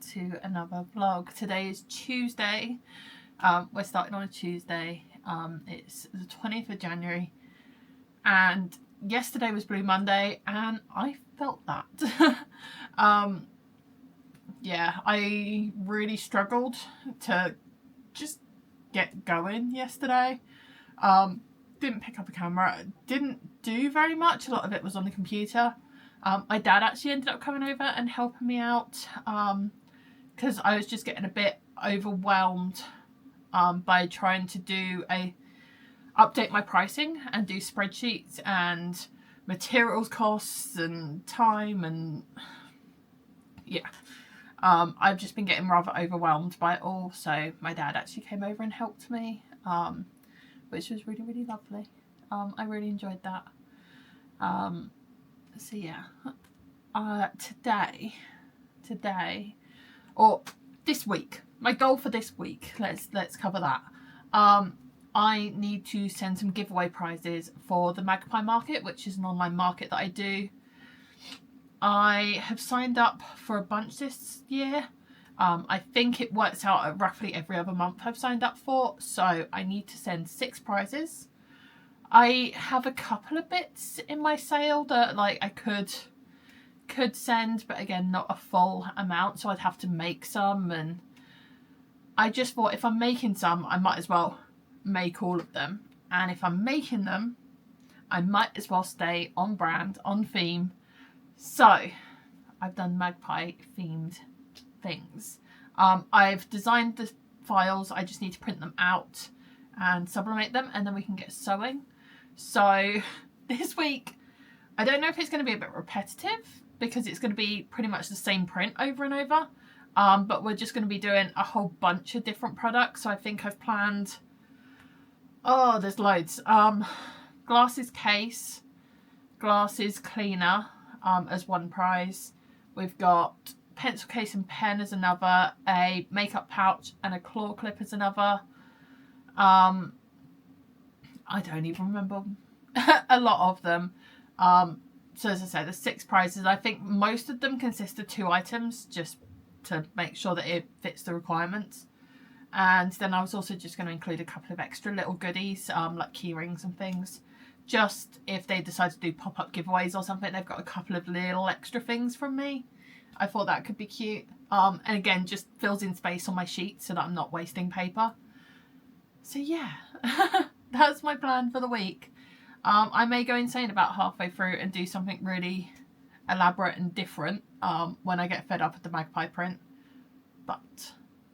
to another vlog. Today is Tuesday. We're starting on a Tuesday. It's the 20th of January and yesterday was Blue Monday and I felt that. Yeah, I really struggled to just get going yesterday. Didn't pick up a camera, didn't do very much. A lot of it was on the computer. My dad actually ended up coming over and helping me out because I was just getting a bit overwhelmed by trying to update my pricing and do spreadsheets and materials costs and time, and yeah, I've just been getting rather overwhelmed by it all. So my dad actually came over and helped me, which was really, really lovely. I really enjoyed that. So yeah, today or this week, my goal for this week, let's cover that. I need to send some giveaway prizes for the Magpie market, which is an online market that I do. I have signed up for a bunch this year. I think it works out at roughly every other month I've signed up for, so I need to send 6 prizes. I have a couple of bits in my sale that like I could send, but again, not a full amount, so I'd have to make some, and I just thought if I'm making some, I might as well make all of them, and if I'm making them, I might as well stay on brand, on theme. So I've done magpie themed things. I've designed the files, I just need to print them out and sublimate them, and then we can get sewing. So this week, I don't know if it's going to be a bit repetitive because it's going to be pretty much the same print over and over, but we're just going to be doing a whole bunch of different products. So I think I've planned, oh, there's loads. Glasses case, glasses cleaner as one prize. We've got pencil case and pen as another, a makeup pouch and a claw clip as another. I don't even remember a lot of them. So as I said, there's 6 prizes. I think most of them consist of 2 items just to make sure that it fits the requirements. And then I was also just going to include a couple of extra little goodies, like key rings and things. Just if they decide to do pop-up giveaways or something, they've got a couple of little extra things from me. I thought that could be cute. And again, just fills in space on my sheet so that I'm not wasting paper. So yeah, that's my plan for the week. I may go insane about halfway through and do something really elaborate and different when I get fed up with the magpie print. But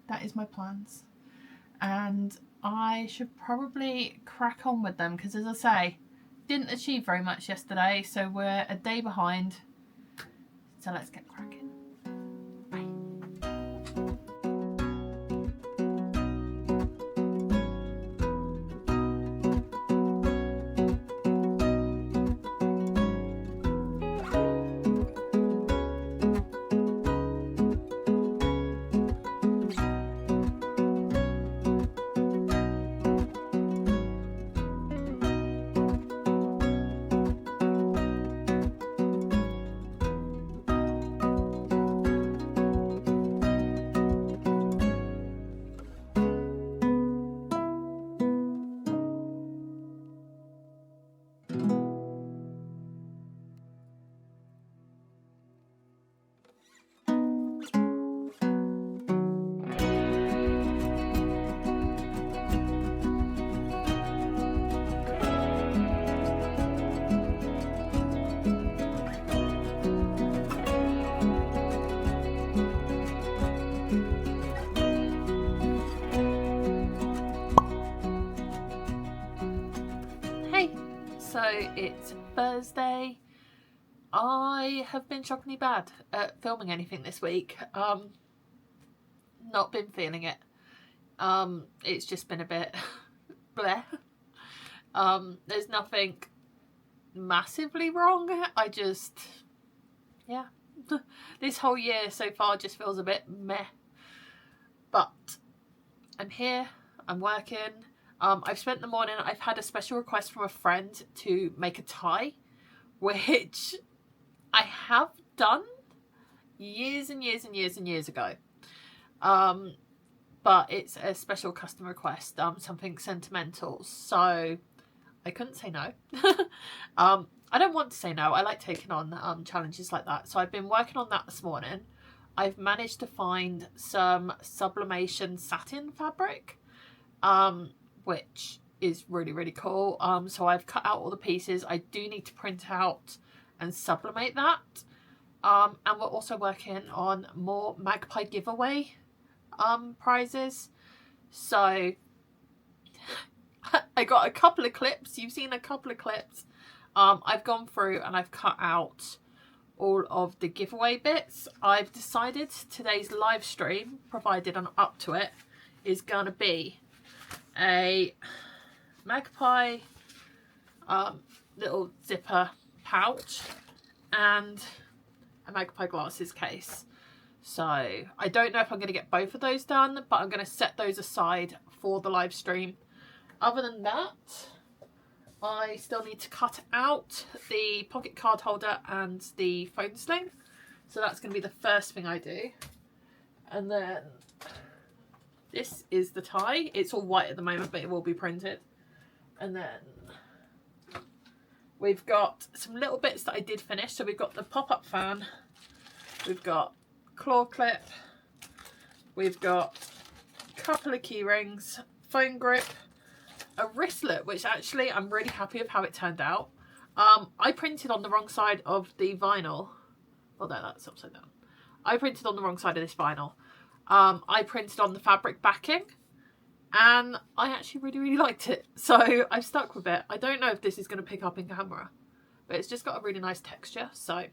that is my plans. And I should probably crack on with them because, as I say, didn't achieve very much yesterday, so we're a day behind. So let's get cracking. So it's Thursday. I have been shockingly bad at filming anything this week. Not been feeling it. It's just been a bit bleh. There's nothing massively wrong. I just, yeah. This whole year so far just feels a bit meh. But I'm here, I'm working. I've spent the morning, I've had a special request from a friend to make a tie, which I have done years and years and years and years ago. But it's a special customer request, something sentimental, so I couldn't say no. I don't want to say no. I like taking on challenges like that, so I've been working on that this morning. I've managed to find some sublimation satin fabric, which is really, really cool. So I've cut out all the pieces. I do need to print out and sublimate that. And we're also working on more Magpie giveaway prizes. So I got a couple of clips. You've seen a couple of clips. I've gone through and I've cut out all of the giveaway bits. I've decided today's live stream, provided I'm up to it, is gonna be a Magpie little zipper pouch and a Magpie glasses case. So I don't know if I'm going to get both of those done, but I'm going to set those aside for the live stream. Other than that, I still need to cut out the pocket card holder and the phone sling. So that's going to be the first thing I do. And then this is the tie. It's all white at the moment, but it will be printed. And then we've got some little bits that I did finish. So we've got the pop-up fan. We've got claw clip. We've got a couple of key rings, phone grip, a wristlet, which actually I'm really happy with how it turned out. I printed on the wrong side of the vinyl. Oh no, that's upside down. I printed on the wrong side of this vinyl. I printed on the fabric backing and I actually really, really liked it. So I've stuck with it. I don't know if this is going to pick up in camera, but it's just got a really nice texture. So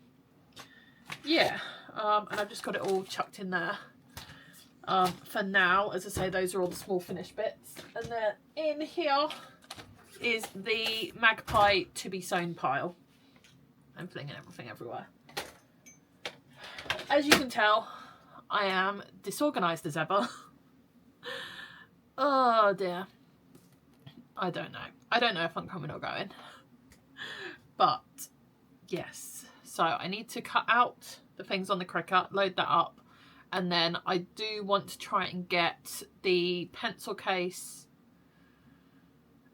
yeah, and I've just got it all chucked in there. For now, as I say, those are all the small finished bits. And then in here is the Magpie to be sewn pile. I'm flinging everything everywhere. As you can tell, I am disorganised as ever. Oh dear. I don't know. I don't know if I'm coming or going. But yes. So I need to cut out the things on the Cricut, load that up. And then I do want to try and get the pencil case,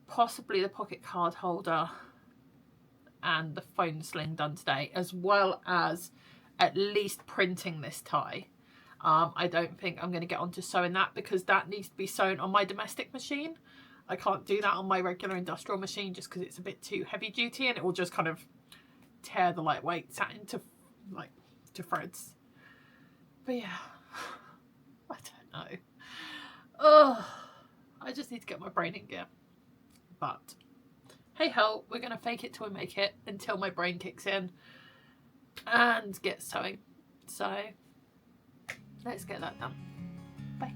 possibly the pocket card holder and the phone sling done today, as well as at least printing this tie. I don't think I'm going to get onto sewing that because that needs to be sewn on my domestic machine. I can't do that on my regular industrial machine just because it's a bit too heavy duty and it will just kind of tear the lightweight satin to threads. But yeah, I don't know. Oh, I just need to get my brain in gear. But hey ho, we're going to fake it till we make it until my brain kicks in and get sewing. So let's get that done. Bye.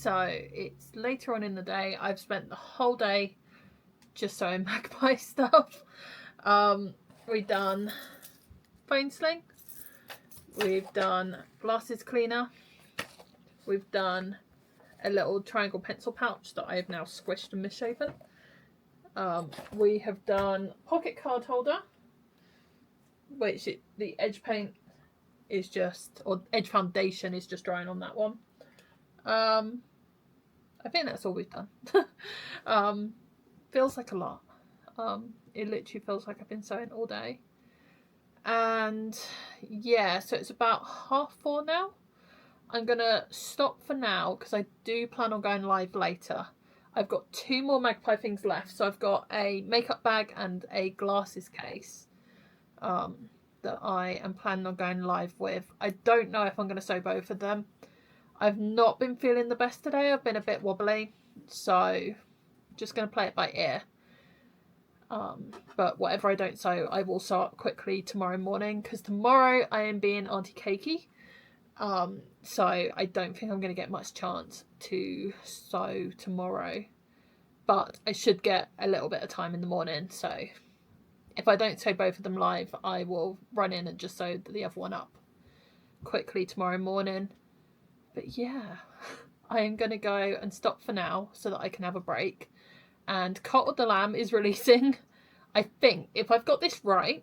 So it's later on in the day. I've spent the whole day just sewing magpie stuff. We've done phone sling, we've done glasses cleaner, we've done a little triangle pencil pouch that I have now squished and misshapen. We have done pocket card holder, which the edge paint is just, or edge foundation is just drying on that one. I think that's all we've done. Feels like a lot. It literally feels like I've been sewing all day. And yeah, so it's about 4:30 now. I'm gonna stop for now because I do plan on going live later. I've got 2 more magpie things left. So I've got a makeup bag and a glasses case that I am planning on going live with. I don't know if I'm going to sew both of them. I've not been feeling the best today. I've been a bit wobbly, so just going to play it by ear. But whatever I don't sew, I will sew up quickly tomorrow morning, because tomorrow I am being Auntie Cakey. So I don't think I'm going to get much chance to sew tomorrow, but I should get a little bit of time in the morning. So if I don't sew both of them live, I will run in and just sew the other one up quickly tomorrow morning. But yeah, I am going to go and stop for now so that I can have a break. And Cult of the Lamb is releasing, I think, if I've got this right,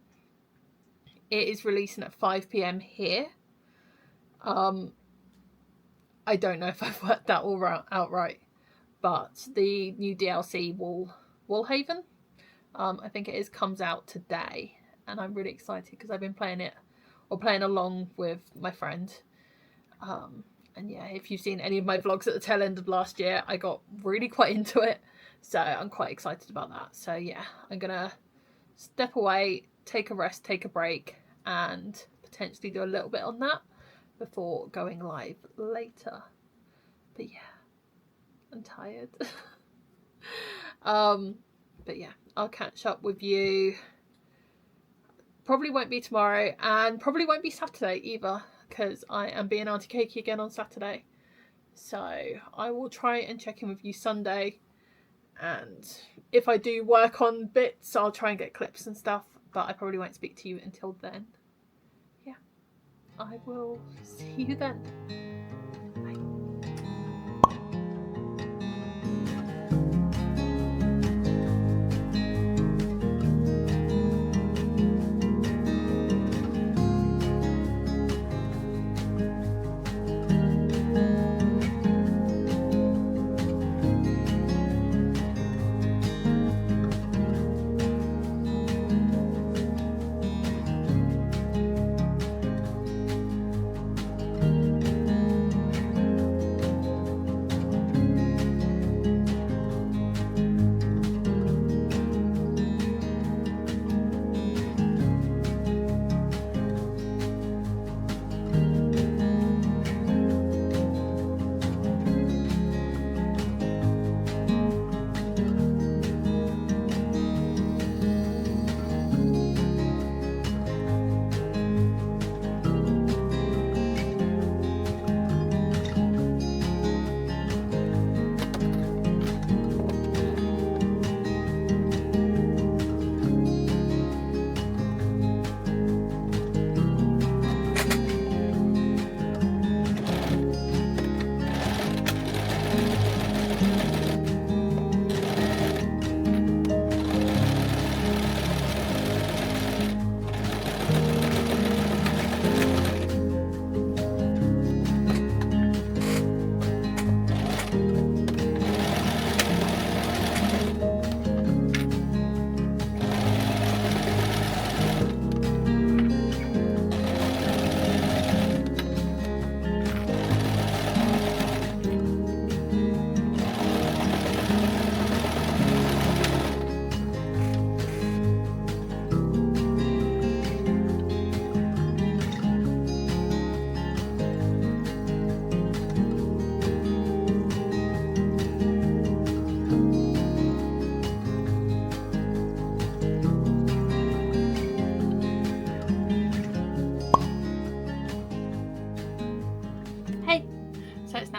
it is releasing at 5 PM here. I don't know if I've worked that all out right, but the new DLC, Woolhaven, I think it is, comes out today, and I'm really excited because I've been playing it, or playing along with my friend. And yeah, if you've seen any of my vlogs at the tail end of last year, I got really quite into it, so I'm quite excited about that. So yeah, I'm gonna step away, take a rest, take a break, and potentially do a little bit on that before going live later. But yeah, I'm tired. But yeah, I'll catch up with you. Probably won't be tomorrow, and probably won't be Saturday either, because I am being Auntie Cakey again on Saturday. So I will try and check in with you Sunday, and if I do work on bits, I'll try and get clips and stuff, but I probably won't speak to you until then. Yeah, I will see you then.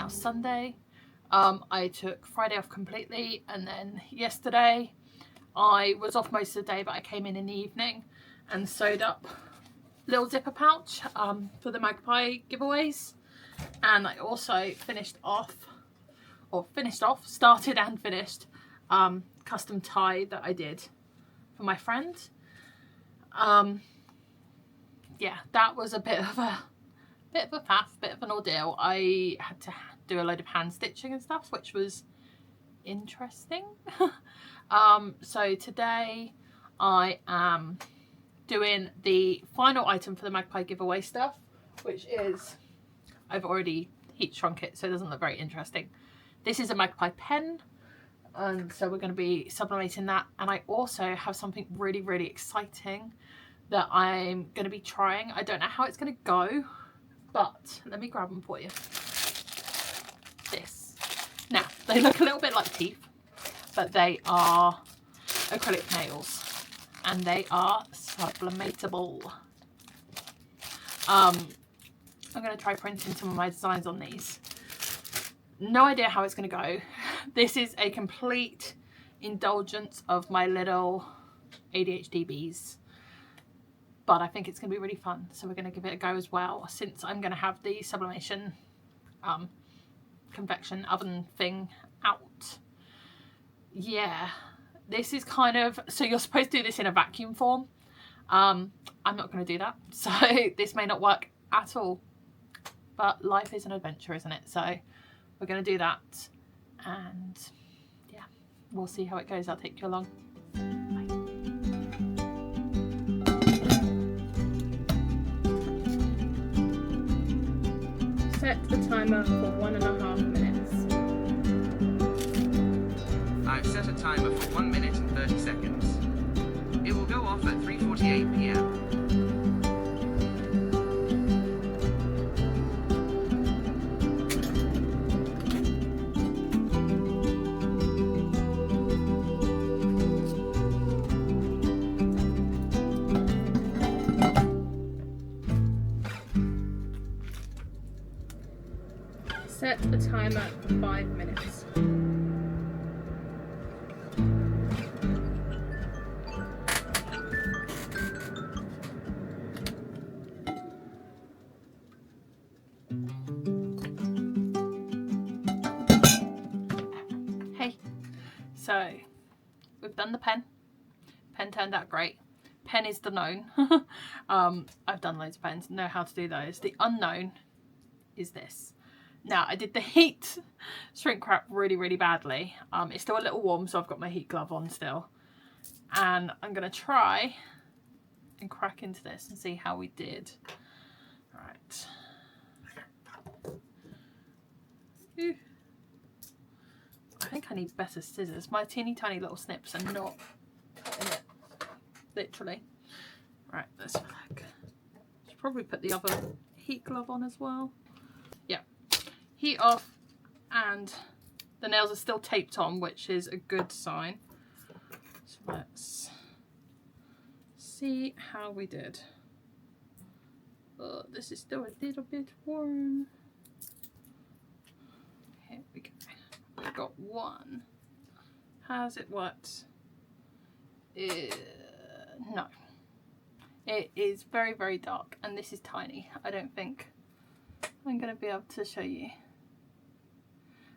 Sunday. I took Friday off completely, and then yesterday I was off most of the day, but I came in the evening and sewed up a little zipper pouch for the Magpie giveaways. And I also started and finished custom tie that I did for my friend. Yeah, that was a bit of a faff, bit of an ordeal. I had to do a load of hand stitching and stuff, which was interesting. So today I am doing the final item for the Magpie giveaway stuff, which is, I've already heat shrunk it so it doesn't look very interesting. This is a Magpie pen, and so we're going to be sublimating that. And I also have something really, really exciting that I'm going to be trying. I don't know how it's going to go, but let me grab them for you. This. Now, they look a little bit like teeth, but they are acrylic nails and they are sublimatable. I'm going to try printing some of my designs on these. No idea how it's going to go. This is a complete indulgence of my little ADHD bees, but I think it's going to be really fun, so we're going to give it a go as well, since I'm going to have the sublimation convection oven thing out. Yeah, this is kind of, so you're supposed to do this in a vacuum form. I'm not going to do that, so this may not work at all, but life is an adventure, isn't it? So we're going to do that, and yeah, we'll see how it goes. I'll take you along. Bye. Set the timer for 1.5 minutes. I've set a timer for 1 minute and 30 seconds. It will go off at 3:48 p.m. Set a timer for 5 minutes. Hey, so we've done the pen. Pen turned out great. Pen is the known. I've done loads of pens, know how to do those. The unknown is this. Now, I did the heat shrink wrap really, really badly. It's still a little warm, so I've got my heat glove on still. And I'm going to try and crack into this and see how we did. Right. Ooh. I think I need better scissors. My teeny tiny little snips are not cutting it, literally. Right, let's look. Should probably put the other heat glove on as well. Yeah. Heat off, and the nails are still taped on, which is a good sign. So let's see how we did. Oh, this is still a little bit warm. Here we go. We've got one. Has it worked? No. It is very, very dark, and this is tiny. I don't think I'm going to be able to show you.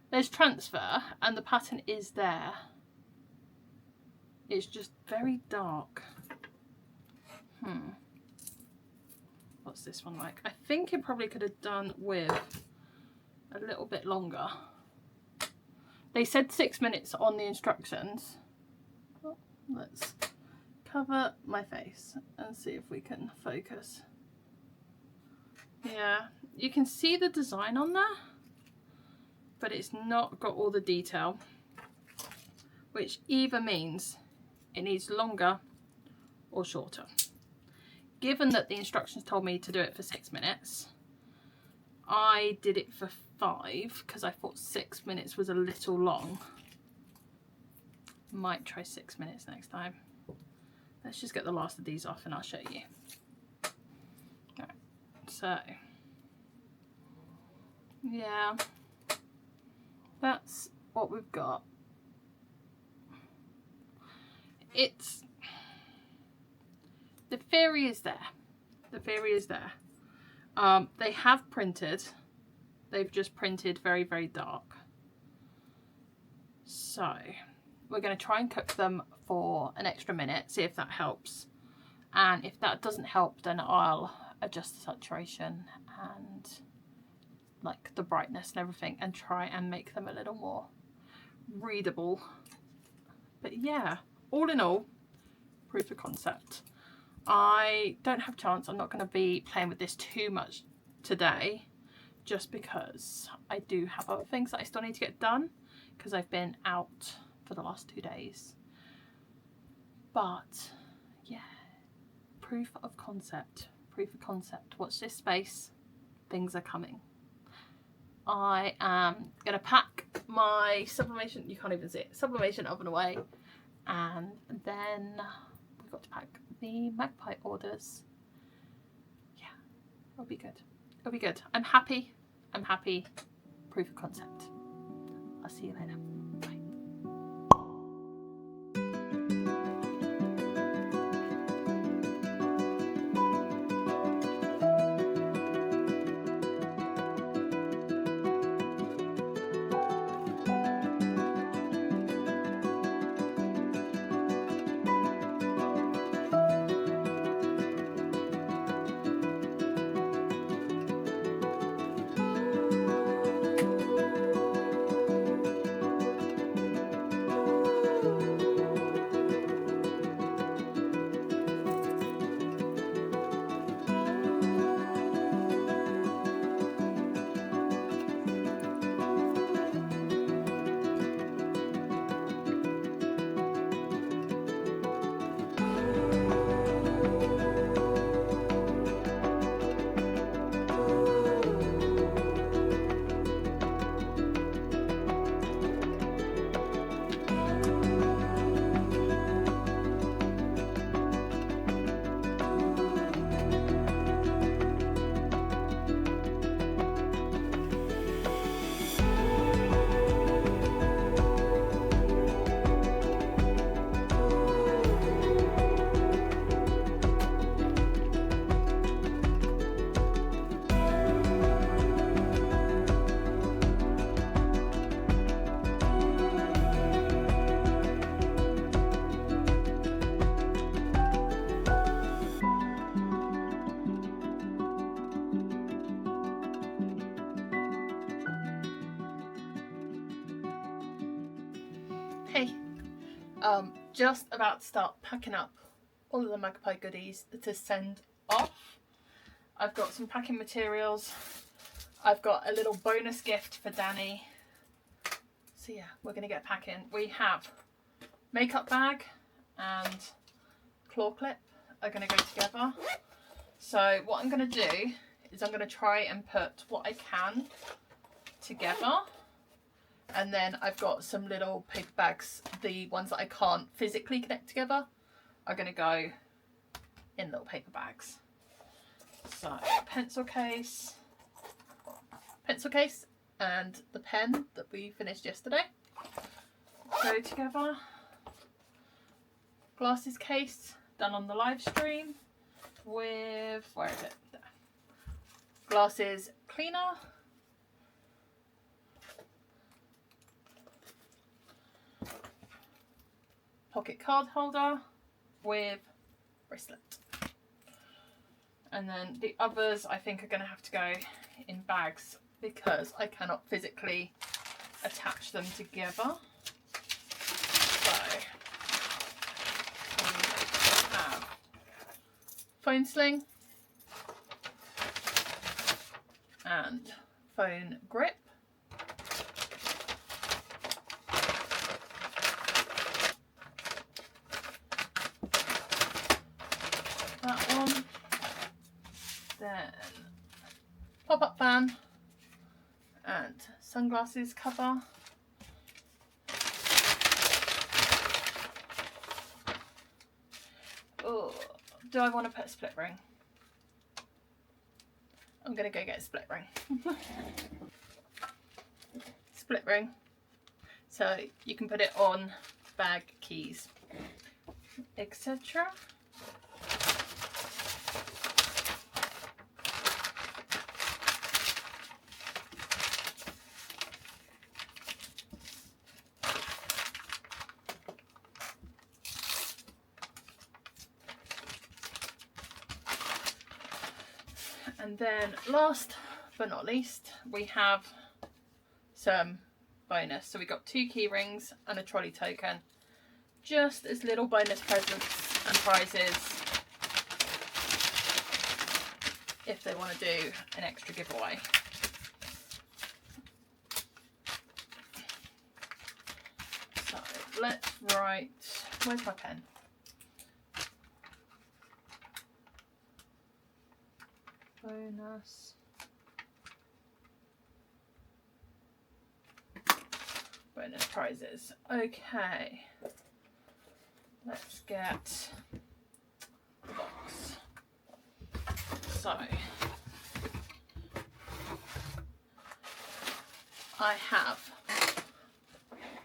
There's transfer and the pattern is there. It's just very dark. What's this one like? I think it probably could have done with a little bit longer. They said 6 minutes on the instructions. Oh, let's cover my face and see if we can focus. Yeah, you can see the design on there, but it's not got all the detail, which either means it needs longer or shorter. Given that the instructions told me to do it for 6 minutes, I did it for 5 because I thought 6 minutes was a little long. Might try 6 minutes next time. Let's just get the last of these off and I'll show you. Alright, so yeah, that's what we've got. The theory is there. The theory is there. They have printed. They've just printed very, very dark. So we're going to try and cook them for an extra minute, see if that helps. And if that doesn't help, then I'll adjust the saturation and like the brightness and everything and try and make them a little more readable. But yeah, all in all, proof of concept. I don't have a chance. I'm not going to be playing with this too much today, just because I do have other things that I still need to get done because I've been out for the last 2 days. But yeah, proof of concept. Proof of concept. Watch this space. Things are coming. I am going to pack my sublimation, you can't even see it, sublimation oven away, and then we've got to pack the Magpie orders. Yeah, it'll be good. It'll be good. I'm happy. I'm happy. Proof of concept. I'll see you later. Bye. Hey, just about to start packing up all of the Magpie goodies to send off. I've got some packing materials. I've got a little bonus gift for Danny. So yeah, we're going to get packing. We have makeup bag and claw clip are going to go together. So what I'm going to do is I'm going to try and put what I can together. And then I've got some little paper bags. The ones that I can't physically connect together are going to go in little paper bags. So pencil case and the pen that we finished yesterday go together. Glasses case done on the live stream with, where is it? There. Glasses cleaner. Pocket card holder with bracelet. And then the others I think are going to have to go in bags because I cannot physically attach them together. So we have phone sling and phone grip. That one. Then pop-up fan and sunglasses cover. Oh, do I want to put a split ring? I'm going to go get a split ring. Split ring So you can put it on bag keys, etc. And then last but not least, we have some bonus. So we got 2 key rings and a trolley token, just as little bonus presents and prizes if they want to do an extra giveaway. So let's write, where's my pen? Bonus prizes. Okay, let's get the box. So I have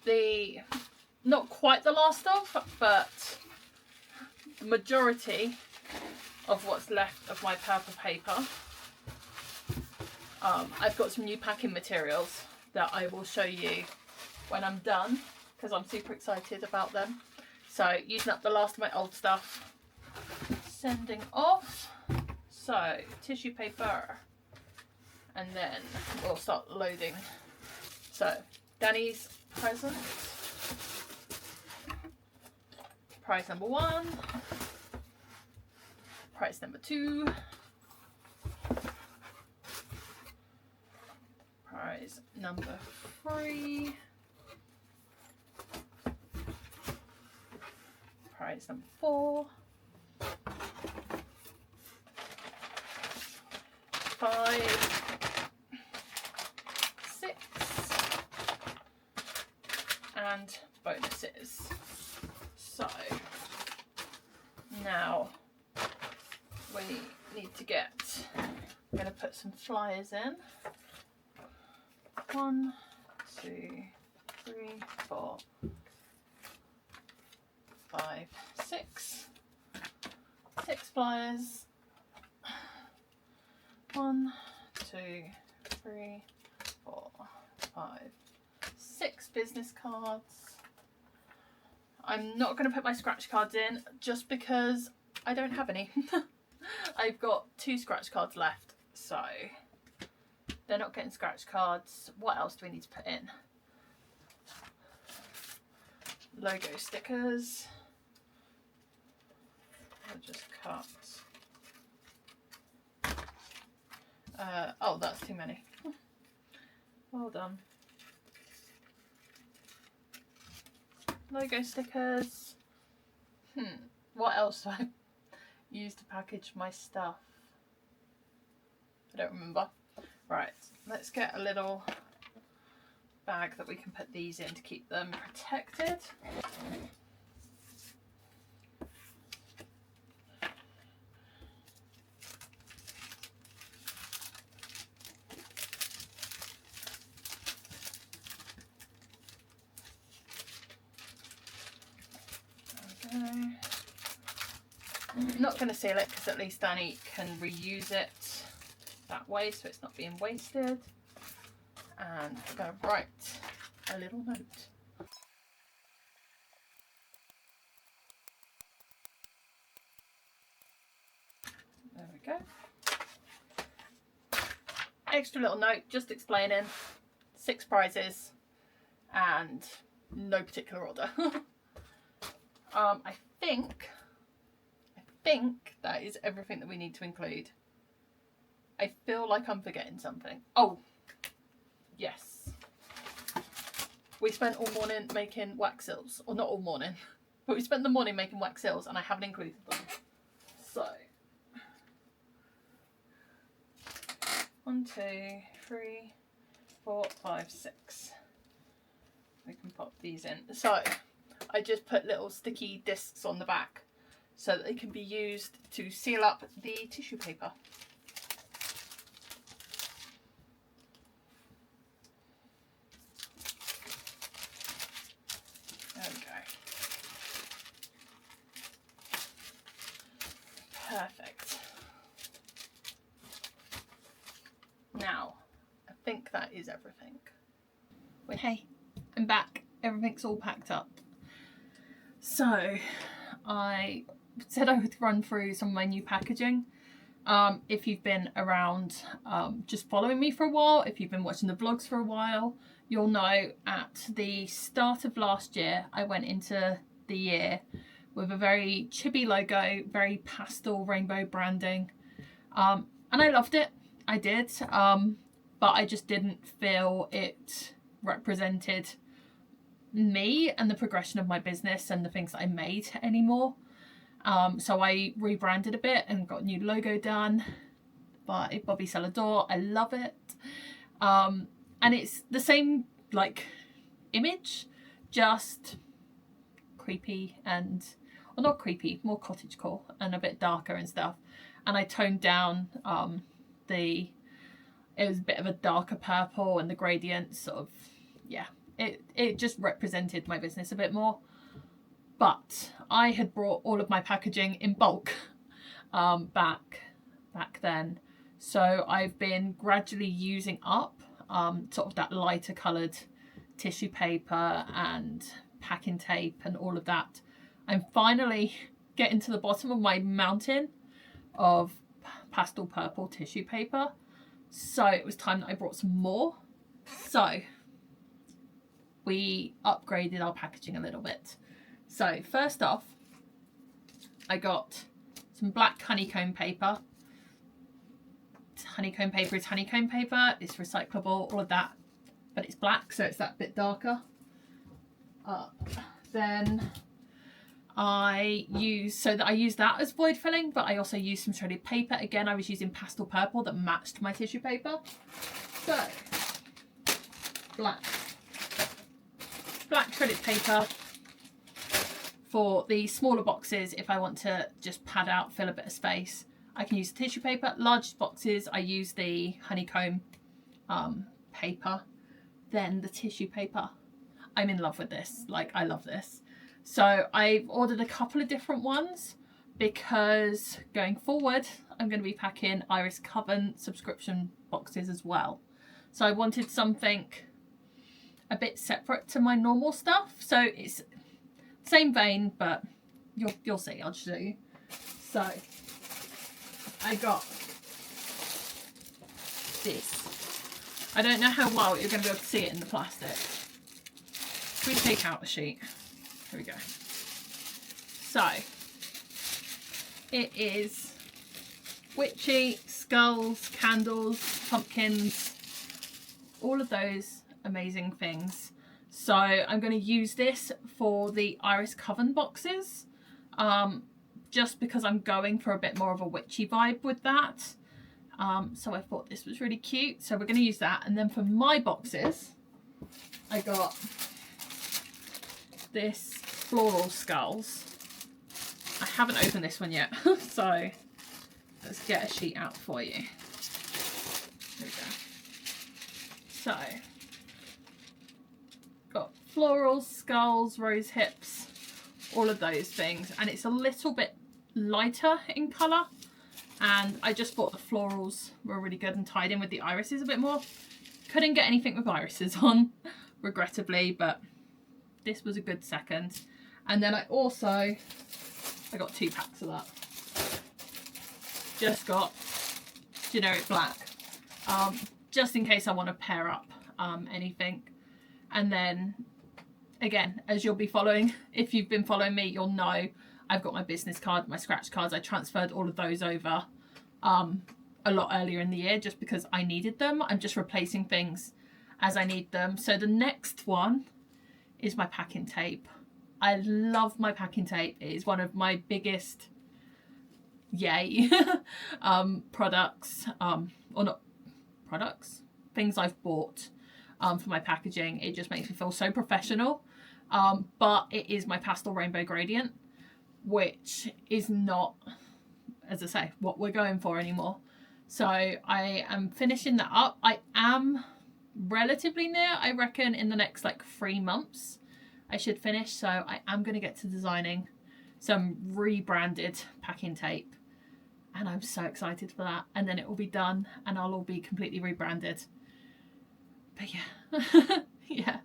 the, not quite the last of, but the majority of what's left of my purple paper. I've got some new packing materials that I will show you when I'm done, because I'm super excited about them. So using up the last of my old stuff, sending off. So tissue paper, and then we'll start loading. So Danny's present, prize number 1, prize number 2, prize number 3, prize number 4, 5, 6, and bonuses. So now we need to get, I'm going to put some flyers in. 1, 2, 3, 4, 5, 6. 6 flyers. 1, 2, 3, 4, 5, 6 business cards. I'm not going to put my scratch cards in just because I don't have any. I've got 2 scratch cards left, so they're not getting scratch cards. What else do we need to put in? Logo stickers. I'll just cut. Oh, that's too many. Well done. Logo stickers. What else do I use to package my stuff? I don't remember. Right, let's get a little bag that we can put these in to keep them protected. I'm not going to seal it because at least Danny can reuse it that way, so it's not being wasted. And I'm going to write a little note. There we go. Extra little note, just explaining 6 prizes and no particular order. I think that is everything that we need to include. I feel like I'm forgetting something. Oh, yes. We spent all morning making wax seals. Or not all morning, but we spent the morning making wax seals and I haven't included them. So, 1, 2, 3, 4, 5, 6. We can pop these in. So, I just put little sticky discs on the back so that they can be used to seal up the tissue paper. that is everything. But hey, I'm back. Everything's all packed up. So I said I would run through some of my new packaging. If you've been around just following me for a while, if you've been watching the vlogs for a while, you'll know at the start of last year I went into the year with a very chibi logo, very pastel rainbow branding, and I loved it. I did, but I just didn't feel it represented me and the progression of my business and the things that I made anymore. So I rebranded a bit and got a new logo done by Bobby Celador. I love it. And it's the same like image, just creepy and, well, not creepy, more cottagecore and a bit darker and stuff. And I toned down it was a bit of a darker purple, and the gradients sort of, yeah, it just represented my business a bit more. But I had brought all of my packaging in bulk back then. So I've been gradually using up sort of that lighter coloured tissue paper and packing tape and all of that. I'm finally getting to the bottom of my mountain of pastel purple tissue paper. So it was time that I brought some more. So we upgraded our packaging a little bit. So first off, I got some black honeycomb paper. Honeycomb paper is honeycomb paper. It's recyclable, all of that. But it's black, so it's that bit darker. Then I use that as void filling, but I also used some shredded paper. Again, I was using pastel purple that matched my tissue paper. So black shredded paper for the smaller boxes. If I want to just pad out, fill a bit of space, I can use the tissue paper. Large boxes, I use the honeycomb paper. Then the tissue paper. I'm in love with this. Like, I love this. So I've ordered a couple of different ones because going forward, I'm going to be packing Iris Coven subscription boxes as well. So I wanted something a bit separate to my normal stuff. So it's same vein, but you'll see. I'll show you. So I got this. I don't know how well you're going to be able to see it in the plastic. We take out a sheet. Here we go. So it is witchy, skulls, candles, pumpkins, all of those amazing things. So I'm going to use this for the Iris Coven boxes, just because I'm going for a bit more of a witchy vibe with that. So I thought this was really cute. So we're going to use that. And then for my boxes, I got this floral skulls. I haven't opened this one yet. So let's get a sheet out for you. Here we go. So got florals, skulls, rose hips, all of those things. And it's a little bit lighter in colour. And I just thought the florals were really good and tied in with the irises a bit more. Couldn't get anything with irises on, regrettably, but this was a good second. And then I got 2 packs of that. Just got generic black, just in case I want to pair up anything. And then, again, as you'll be following, if you've been following me, you'll know I've got my business card, my scratch cards. I transferred all of those over a lot earlier in the year just because I needed them. I'm just replacing things as I need them. So the next one is my packing tape. I love my packing tape. It is one of my biggest products, or not products, things I've bought for my packaging. It just makes me feel so professional. But it is my pastel rainbow gradient, which is not, as I say, what we're going for anymore. So I am finishing that up. I am relatively near. I reckon in the next like 3 months I should finish. So I am going to get to designing some rebranded packing tape, and I'm so excited for that. And then it will be done and I'll all be completely rebranded. But yeah, yeah,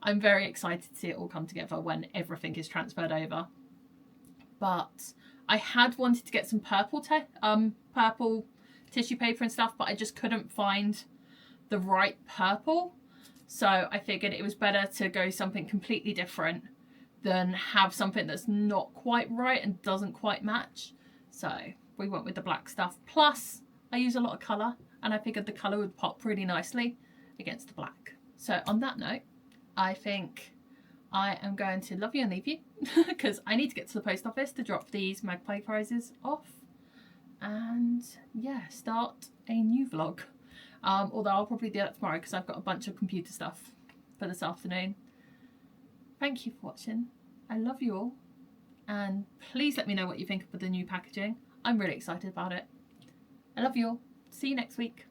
I'm very excited to see it all come together when everything is transferred over. But I had wanted to get some purple tissue paper and stuff, but I just couldn't find the right purple. So I figured it was better to go something completely different than have something that's not quite right and doesn't quite match. So we went with the black stuff. Plus, I use a lot of colour, and I figured the colour would pop really nicely against the black. So on that note, I think I am going to love you and leave you because I need to get to the post office to drop these Magpie prizes off and yeah, start a new vlog. Although I'll probably do that tomorrow because I've got a bunch of computer stuff for this afternoon. Thank you for watching. I love you all, and please let me know what you think of the new packaging. I'm really excited about it. I love you all. See you next week.